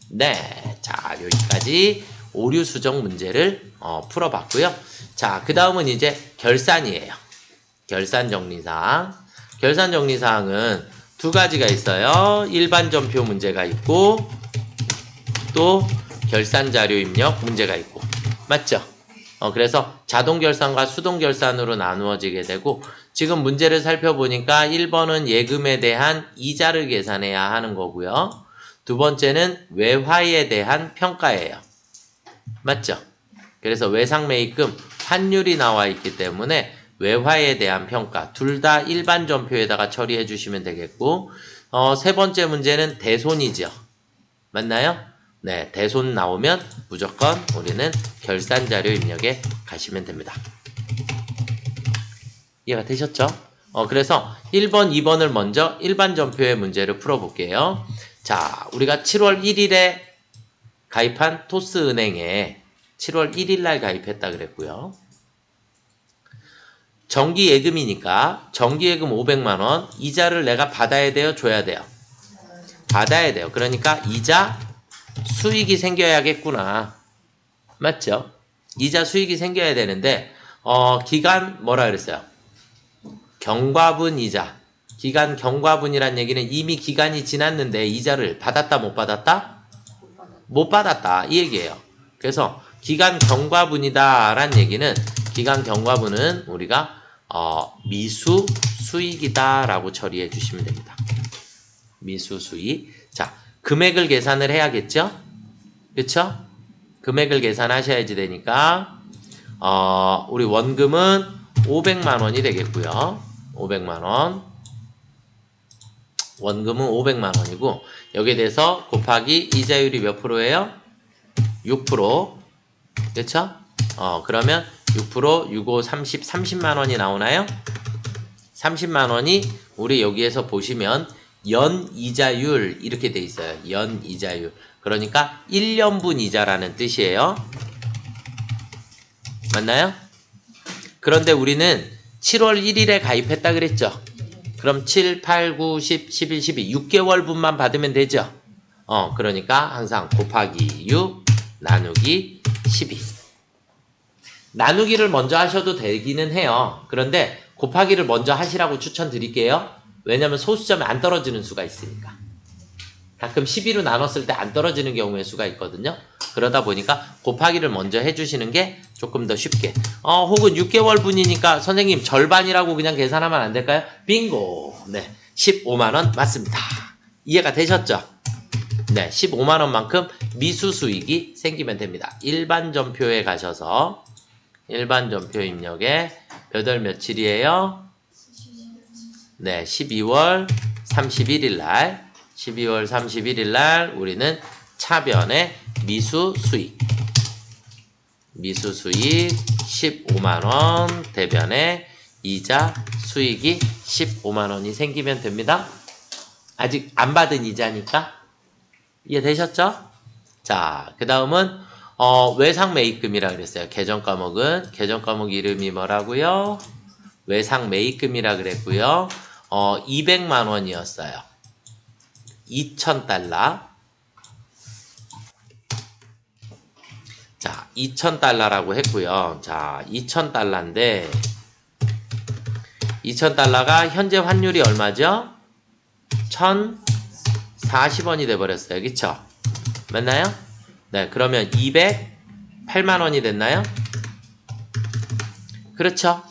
네, 자 여기까지 오류 수정 문제를 풀어봤고요. 자, 그 다음은 이제 결산이에요. 결산 정리사항. 결산 정리사항은 두 가지가 있어요. 일반 전표 문제가 있고 또 결산 자료 입력 문제가 있고 맞죠? 그래서 자동 결산과 수동 결산으로 나누어지게 되고 지금 문제를 살펴보니까 1번은 예금에 대한 이자를 계산해야 하는 거고요. 두 번째는 외화에 대한 평가예요. 맞죠? 그래서 외상매입금 환율이 나와 있기 때문에 외화에 대한 평가 둘 다 일반 전표에다가 처리해 주시면 되겠고 세 번째 문제는 대손이죠. 맞나요? 네, 대손 나오면 무조건 우리는 결산자료 입력에 가시면 됩니다. 이해가 되셨죠? 그래서 1번, 2번을 먼저 일반 전표의 문제를 풀어볼게요. 자, 우리가 7월 1일에 가입한 토스은행에 7월 1일 날 가입했다 그랬고요. 정기예금이니까 정기예금 500만원 이자를 내가 받아야 돼요? 줘야 돼요? 받아야 돼요. 그러니까 이자 수익이 생겨야겠구나. 맞죠? 이자 수익이 생겨야 되는데 기간 뭐라 그랬어요? 경과분 이자. 기간 경과분이란 얘기는 이미 기간이 지났는데 이자를 받았다 못 받았다? 못 받았다 이 얘기예요. 그래서 기간 경과분이다 란 얘기는 기간 경과분은 우리가 미수 수익이다 라고 처리해 주시면 됩니다. 미수 수익. 자, 금액을 계산을 해야겠죠? 그쵸? 금액을 계산하셔야지 되니까 우리 원금은 500만 원이 되겠고요. 500만 원. 원금은 500만 원이고 여기에 대해서 곱하기 이자율이 몇 프로예요? 6%. 그렇죠? 그러면 6%, 6, 5, 30, 30만 원이 나오나요? 30만 원이 우리 여기에서 보시면 연이자율 이렇게 돼 있어요. 연이자율. 그러니까 1년분 이자라는 뜻이에요. 맞나요? 그런데 우리는 7월 1일에 가입했다 그랬죠? 그럼 7, 8, 9, 10, 11, 12 6개월분만 받으면 되죠? 그러니까 항상 곱하기 6 나누기 12 나누기를 먼저 하셔도 되기는 해요. 그런데 곱하기를 먼저 하시라고 추천드릴게요. 왜냐면 소수점이 안 떨어지는 수가 있으니까. 가끔 12로 나눴을 때 안 떨어지는 경우의 수가 있거든요. 그러다 보니까 곱하기를 먼저 해주시는 게 조금 더 쉽게. 혹은 6개월 분이니까 선생님 절반이라고 그냥 계산하면 안 될까요? 빙고. 네, 15만 원 맞습니다. 이해가 되셨죠? 네, 15만 원만큼 미수 수익이 생기면 됩니다. 일반 전표에 가셔서 일반 전표 입력에 몇 월 며칠이에요? 네, 12월 31일 날 12월 31일 날 우리는 차변의 미수 수익 15만원 대변의 이자 수익이 15만원이 생기면 됩니다. 아직 안 받은 이자니까 이해되셨죠? 자, 그 다음은 외상매입금이라 그랬어요. 계정 과목 이름이 뭐라고요? 외상매입금이라 그랬고요. 200만 원이었어요. 2,000달러. 자, 2,000달러라고 했고요. 자, 2,000달러인데 2,000달러가 현재 환율이 얼마죠? 1,040원이 돼버렸어요. 그쵸? 맞나요? 네, 그러면 208만 원이 됐나요? 그렇죠?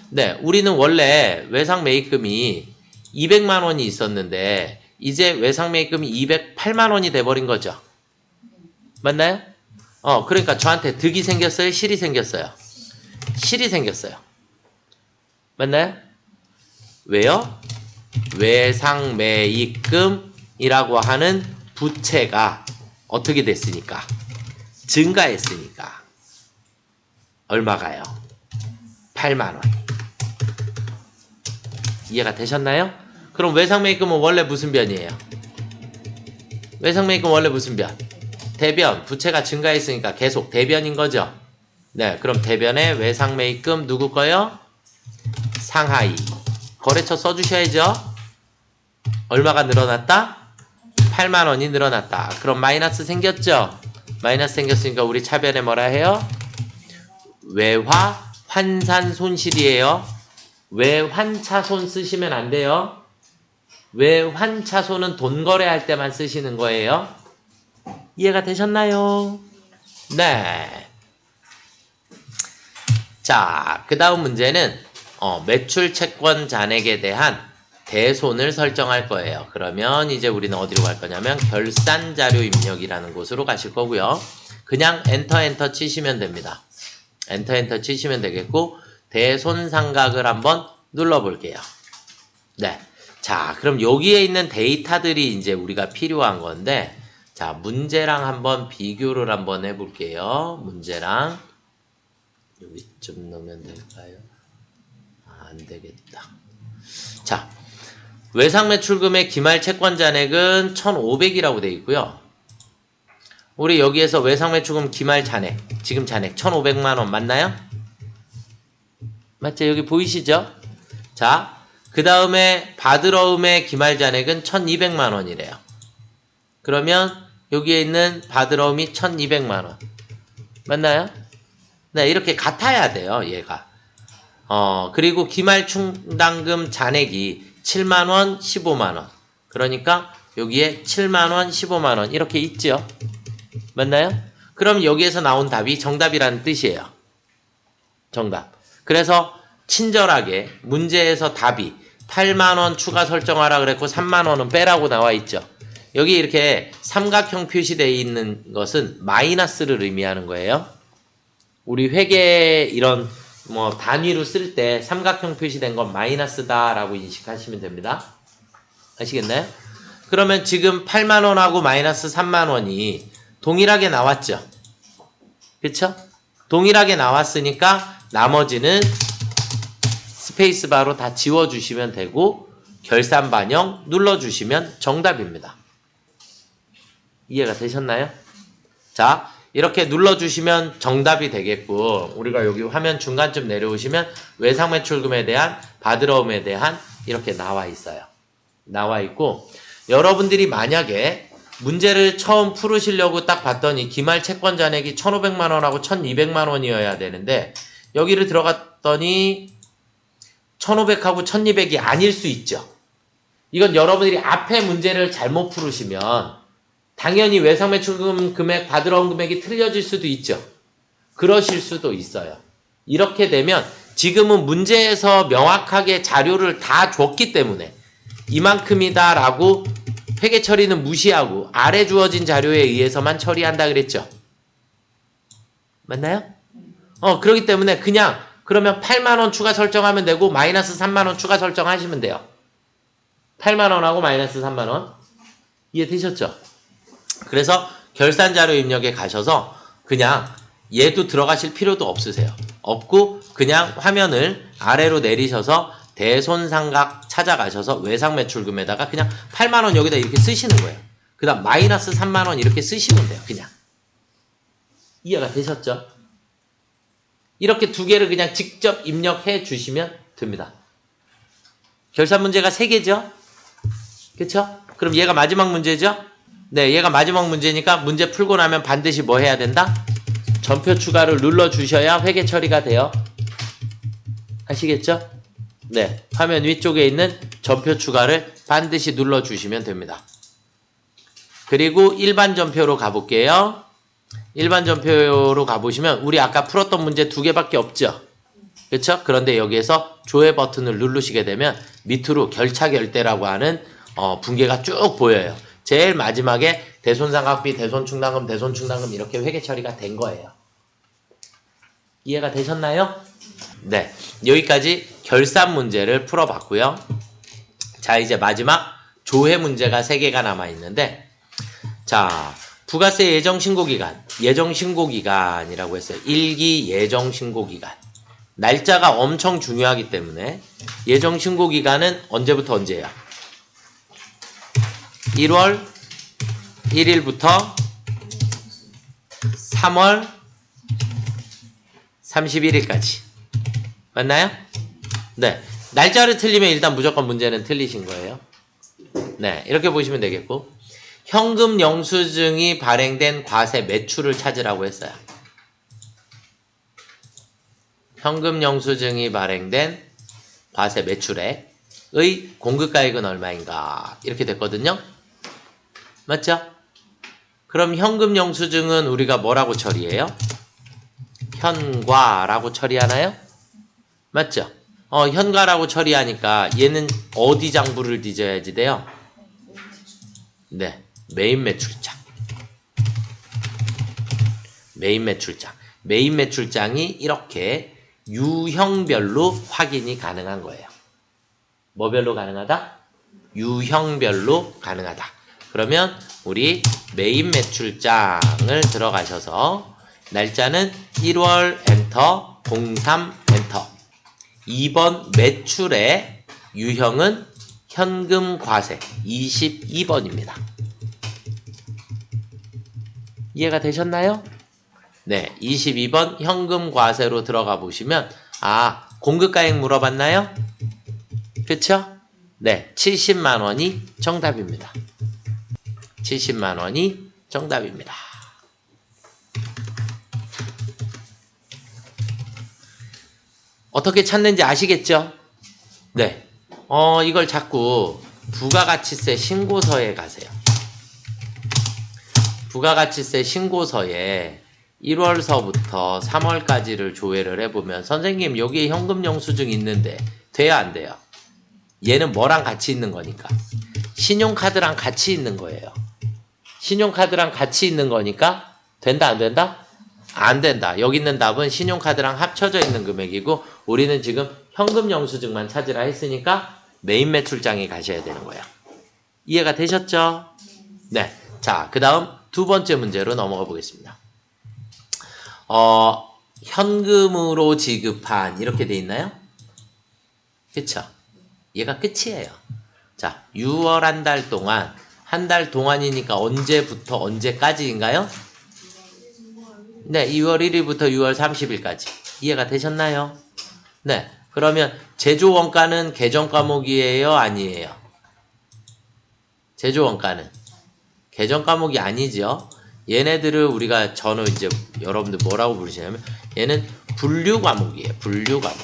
네, 우리는 원래 외상매입금이 200만 원이 있었는데 이제 외상매입금이 208만 원이 돼버린 거죠. 맞나요? 그러니까 저한테 득이 생겼어요? 실이 생겼어요? 실이 생겼어요. 맞나요? 왜요? 외상매입금이라고 하는 부채가 어떻게 됐으니까? 증가했으니까. 얼마가요? 8만 원. 이해가 되셨나요? 그럼 외상매입금은 원래 무슨 변이에요? 외상매입금 원래 무슨 변? 대변. 부채가 증가했으니까 계속 대변인 거죠? 네, 그럼 대변의 외상매입금 누구 거요? 상하이. 거래처 써주셔야죠? 얼마가 늘어났다? 8만 원이 늘어났다. 그럼 마이너스 생겼죠? 마이너스 생겼으니까 우리 차변에 뭐라 해요? 외화 환산 손실이에요. 외환차손 쓰시면 안 돼요. 외환차손은 돈 거래할 때만 쓰시는 거예요. 이해가 되셨나요? 네. 자, 그 다음 문제는 매출 채권 잔액에 대한 대손을 설정할 거예요. 그러면 이제 우리는 어디로 갈 거냐면 결산 자료 입력이라는 곳으로 가실 거고요. 그냥 엔터 치시면 됩니다. 엔터 치시면 되겠고 대손 삼각을 한번 눌러 볼게요. 네. 자, 그럼 여기에 있는 데이터들이 이제 우리가 필요한 건데 자, 문제랑 한번 비교를 한번 해볼게요. 문제랑 여기쯤 넣으면 될까요? 안 되겠다. 자, 외상매출금의 기말 채권 잔액은 1,500이라고 되어 있고요. 우리 여기에서 외상매출금 기말 잔액, 지금 잔액 1,500만 원 맞나요? 맞죠? 여기 보이시죠? 자, 그 다음에 받으러움의 기말 잔액은 1,200만 원이래요. 그러면 여기에 있는 받으러움이 1,200만 원. 맞나요? 네, 이렇게 같아야 돼요, 얘가. 그리고 기말 충당금 잔액이 7만 원, 15만 원. 그러니까 여기에 7만 원, 15만 원 이렇게 있죠. 맞나요? 그럼 여기에서 나온 답이 정답이라는 뜻이에요. 정답. 그래서 친절하게 문제에서 답이 8만 원 추가 설정하라 그랬고 3만 원은 빼라고 나와 있죠. 여기 이렇게 삼각형 표시되어 있는 것은 마이너스를 의미하는 거예요. 우리 회계 이런 뭐 단위로 쓸 때 삼각형 표시된 건 마이너스다 라고 인식하시면 됩니다. 아시겠나요? 그러면 지금 8만원하고 마이너스 3만원이 동일하게 나왔죠? 그쵸? 동일하게 나왔으니까 나머지는 스페이스바로 다 지워주시면 되고 결산 반영 눌러주시면 정답입니다. 이해가 되셨나요? 자, 이렇게 눌러주시면 정답이 되겠고 우리가 여기 화면 중간쯤 내려오시면 외상매출금에 대한 받으러움에 대한 이렇게 나와 있어요. 나와 있고 여러분들이 만약에 문제를 처음 풀으시려고 딱 봤더니 기말 채권 잔액이 1,500만원하고 1,200만원이어야 되는데 여기를 들어갔더니 1,500하고 1,200이 아닐 수 있죠. 이건 여러분들이 앞에 문제를 잘못 풀으시면 당연히 외상매출금 금액, 받으러온 금액이 틀려질 수도 있죠. 그러실 수도 있어요. 이렇게 되면 지금은 문제에서 명확하게 자료를 다 줬기 때문에 이만큼이다 라고 회계 처리는 무시하고 아래 주어진 자료에 의해서만 처리한다 그랬죠. 맞나요? 그렇기 때문에 그냥 그러면 8만원 추가 설정하면 되고 마이너스 3만원 추가 설정하시면 돼요. 8만원하고 마이너스 3만원 이해되셨죠? 그래서 결산자료 입력에 가셔서 그냥 얘도 들어가실 필요도 없으세요. 없고 그냥 화면을 아래로 내리셔서 대손상각 찾아가셔서 외상매출금에다가 그냥 8만원 여기다 이렇게 쓰시는 거예요. 그 다음 마이너스 3만원 이렇게 쓰시면 돼요. 그냥. 이해가 되셨죠? 이렇게 두 개를 그냥 직접 입력해 주시면 됩니다. 결산 문제가 3개죠? 그쵸? 그럼 얘가 마지막 문제죠? 네, 얘가 마지막 문제니까 문제 풀고 나면 반드시 뭐 해야 된다? 전표 추가를 눌러주셔야 회계 처리가 돼요. 아시겠죠? 네, 화면 위쪽에 있는 전표 추가를 반드시 눌러주시면 됩니다. 그리고 일반 전표로 가볼게요. 일반 전표로 가보시면 우리 아까 풀었던 문제 2개밖에 없죠? 그쵸? 그런데 여기에서 조회 버튼을 누르시게 되면 밑으로 결차결대라고 하는 분계가 쭉 보여요. 제일 마지막에 대손상각비, 대손충당금, 대손충당금 이렇게 회계 처리가 된 거예요. 이해가 되셨나요? 네, 여기까지 결산 문제를 풀어봤고요. 자, 이제 마지막 조회 문제가 3개가 남아있는데 자, 부가세 예정신고기간, 예정신고기간이라고 했어요. 1기 예정신고기간. 날짜가 엄청 중요하기 때문에 예정신고기간은 언제부터 언제예요? 1월 1일부터 3월 31일까지. 맞나요? 네. 날짜를 틀리면 일단 무조건 문제는 틀리신 거예요. 네. 이렇게 보시면 되겠고. 현금 영수증이 발행된 과세 매출을 찾으라고 했어요. 현금 영수증이 발행된 과세 매출액의 공급가액은 얼마인가? 이렇게 됐거든요. 맞죠? 그럼 현금 영수증은 우리가 뭐라고 처리해요? 현과라고 처리하나요? 맞죠? 현과라고 처리하니까 얘는 어디 장부를 뒤져야지 돼요? 네, 메인 매출장. 메인 매출장. 메인 매출장이 이렇게 유형별로 확인이 가능한 거예요. 뭐별로 가능하다? 유형별로 가능하다. 그러면 우리 메인 매출장을 들어가셔서 날짜는 1월 엔터, 03 엔터. 2번 매출의 유형은 현금과세 22번입니다. 이해가 되셨나요? 네, 22번 현금과세로 들어가 보시면 공급가액 물어봤나요? 그쵸? 네, 70만원이 정답입니다. 70만원이 정답입니다. 어떻게 찾는지 아시겠죠? 네. 이걸 자꾸 부가가치세 신고서에 가세요. 부가가치세 신고서에 1월서부터 3월까지를 조회를 해보면 선생님 여기에 현금 영수증 있는데 돼야 안 돼요? 얘는 뭐랑 같이 있는 거니까? 신용카드랑 같이 있는 거예요. 신용카드랑 같이 있는 거니까 된다 안 된다? 안 된다. 여기 있는 답은 신용카드랑 합쳐져 있는 금액이고 우리는 지금 현금 영수증만 찾으라 했으니까 메인 매출장에 가셔야 되는 거예요. 이해가 되셨죠? 네. 자, 그 다음 두 번째 문제로 넘어가 보겠습니다. 현금으로 지급한 이렇게 돼 있나요? 그쵸? 얘가 끝이에요. 자, 6월 한 달 동안 한 달 동안이니까 언제부터 언제까지인가요? 네, 2월 1일부터 6월 30일까지. 이해가 되셨나요? 네. 그러면 제조 원가는 계정 과목이에요? 아니에요? 제조 원가는 계정 과목이 아니죠. 얘네들을 우리가 전후 이제 여러분들 뭐라고 부르시냐면 얘는 분류 과목이에요. 분류 과목.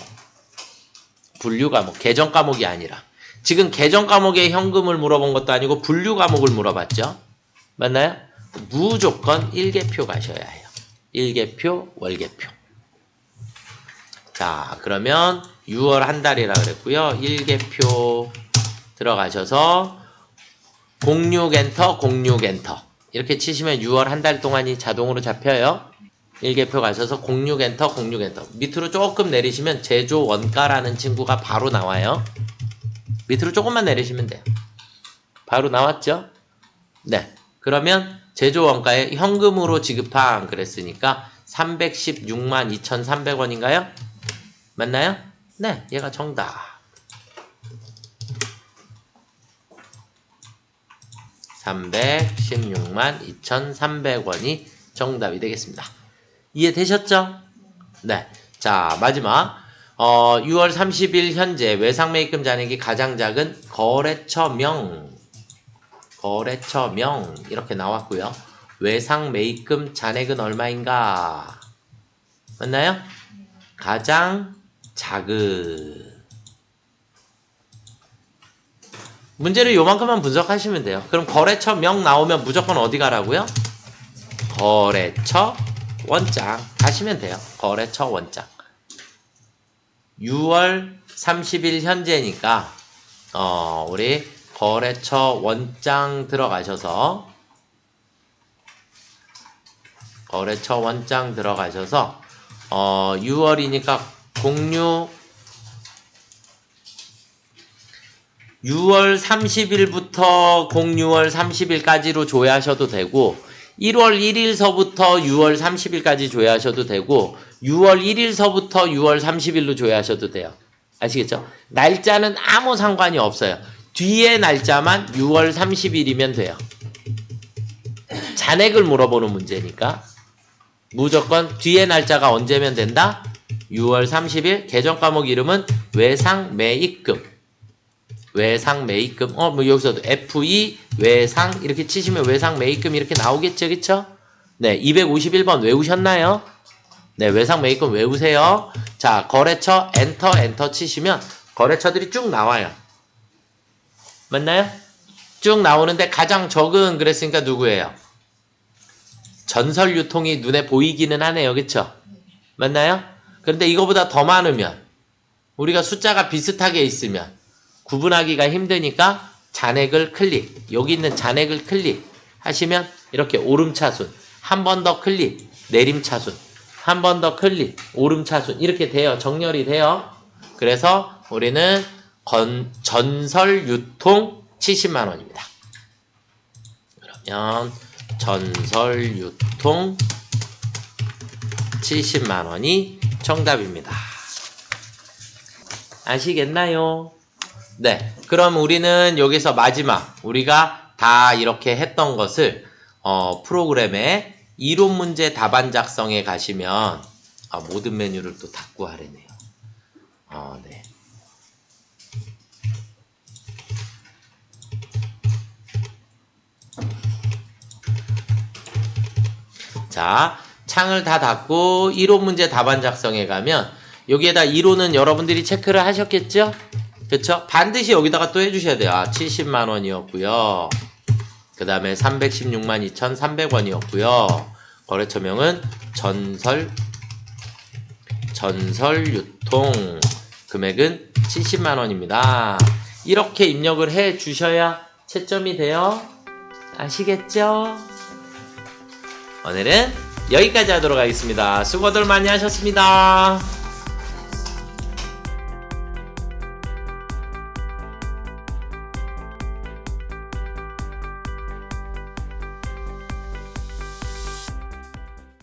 분류 과목. 계정 과목이 아니라. 지금 계정 과목에 현금을 물어본 것도 아니고 분류 과목을 물어봤죠. 맞나요? 무조건 일개표 가셔야 해요. 일개표, 월개표. 자, 그러면 6월 한 달이라 그랬고요. 일개표 들어가셔서 06엔터, 06엔터. 이렇게 치시면 6월 한 달 동안이 자동으로 잡혀요. 일개표 가셔서 06엔터, 06엔터. 밑으로 조금 내리시면 제조 원가라는 친구가 바로 나와요. 밑으로 조금만 내리시면 돼요. 바로 나왔죠? 네. 그러면 제조 원가에 현금으로 지급한 그랬으니까 316만 2,300원인가요? 맞나요? 네. 얘가 정답. 316만 2,300원이 정답이 되겠습니다. 이해되셨죠? 네. 자, 마지막. 6월 30일 현재 외상매입금 잔액이 가장 작은 거래처명 이렇게 나왔고요. 외상매입금 잔액은 얼마인가? 맞나요? 가장 작은. 문제를 요만큼만 분석하시면 돼요. 그럼 거래처명 나오면 무조건 어디 가라고요? 거래처 원장 가시면 돼요. 거래처 원장. 6월 30일 현재니까 우리 거래처 원장 들어가셔서 6월이니까 6월 30일부터 06월 30일까지로 조회하셔도 되고 1월 1일서부터 6월 30일까지 조회하셔도 되고 6월 1일서부터 6월 30일로 조회하셔도 돼요. 아시겠죠? 날짜는 아무 상관이 없어요. 뒤에 날짜만 6월 30일이면 돼요. 잔액을 물어보는 문제니까 무조건 뒤에 날짜가 언제면 된다? 6월 30일. 계정 과목 이름은 외상매입금. 외상매입금. 뭐 여기서도 FE 외상 이렇게 치시면 외상매입금 이렇게 나오겠죠, 그쵸? 네, 251번 외우셨나요? 네, 외상매입금 외우세요. 자, 거래처 엔터 치시면 거래처들이 쭉 나와요. 맞나요? 쭉 나오는데 가장 적은 그랬으니까 누구예요? 전설 유통이 눈에 보이기는 하네요, 그쵸? 맞나요? 그런데 이거보다 더 많으면 우리가 숫자가 비슷하게 있으면 구분하기가 힘드니까 잔액을 클릭, 여기 있는 잔액을 클릭하시면 이렇게 오름차순, 한 번 더 클릭, 내림차순, 한 번 더 클릭, 오름차순 이렇게 돼요. 정렬이 돼요. 그래서 우리는 전설유통 70만원입니다. 그러면 전설유통 70만원이 정답입니다. 아시겠나요? 네, 그럼 우리는 여기서 마지막 우리가 다 이렇게 했던 것을 프로그램의 이론 문제 답안 작성에 가시면 모든 메뉴를 또 닫고 하려네요. 네. 자, 창을 다 닫고 이론 문제 답안 작성에 가면 여기에다 이론은 여러분들이 체크를 하셨겠죠? 그쵸? 반드시 여기다가 또 해주셔야 돼요. 70만원이었고요. 그 다음에 316만 2,300원이었고요. 거래처명은 전설유통. 금액은 70만원입니다. 이렇게 입력을 해 주셔야 채점이 돼요. 아시겠죠? 오늘은 여기까지 하도록 하겠습니다. 수고들 많이 하셨습니다.